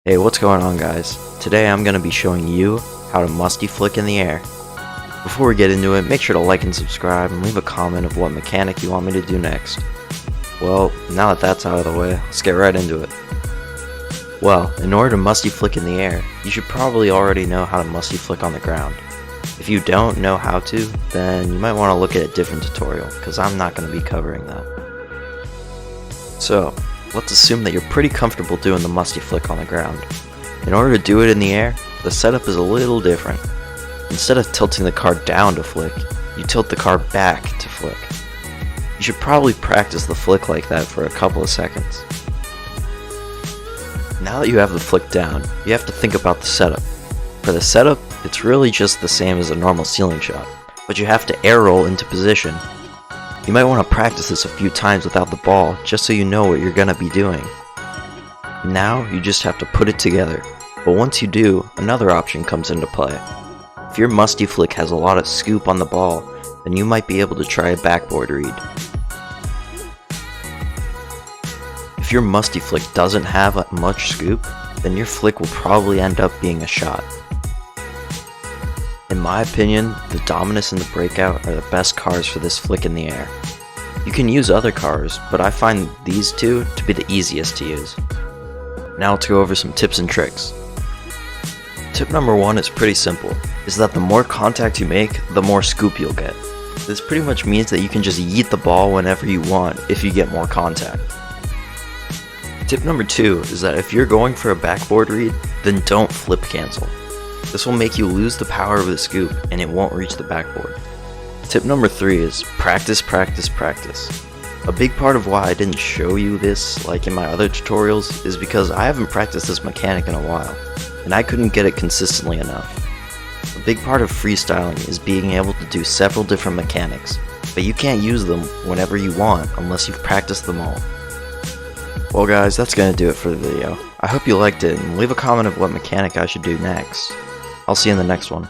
Hey, what's going on, guys? Today I'm going to be showing you how to musty flick in the air. Before we get into it, make sure to like and subscribe and leave a comment of what mechanic you want me to do next. Well, now that that's out of the way, let's get right into it. Well, in order to musty flick in the air, you should probably already know how to musty flick on the ground. If you don't know how to, then you might want to look at a different tutorial, because I'm not going to be covering that. So, let's assume that you're pretty comfortable doing the musty flick on the ground. In order to do it in the air, the setup is a little different. Instead of tilting the car down to flick, you tilt the car back to flick. You should probably practice the flick like that for a couple of seconds. Now that you have the flick down, you have to think about the setup. For the setup, it's really just the same as a normal ceiling shot, but you have to air roll into position. You might want to practice this a few times without the ball, just so you know what you're gonna be doing. Now, you just have to put it together, but once you do, another option comes into play. If your musty flick has a lot of scoop on the ball, then you might be able to try a backboard read. If your musty flick doesn't have much scoop, then your flick will probably end up being a shot. In my opinion, the Dominus and the Breakout are the best cars for this flick in the air. You can use other cars, but I find these two to be the easiest to use. Now let's go over some tips and tricks. Tip number 1 is pretty simple, is that the more contact you make, the more scoop you'll get. This pretty much means that you can just yeet the ball whenever you want if you get more contact. Tip number 2 is that if you're going for a backboard read, then don't flip cancel. This will make you lose the power of the scoop and it won't reach the backboard. Tip number 3 is practice, practice, practice. A big part of why I didn't show you this like in my other tutorials is because I haven't practiced this mechanic in a while, and I couldn't get it consistently enough. A big part of freestyling is being able to do several different mechanics, but you can't use them whenever you want unless you've practiced them all. Well guys, that's gonna do it for the video. I hope you liked it, and leave a comment of what mechanic I should do next. I'll see you in the next one.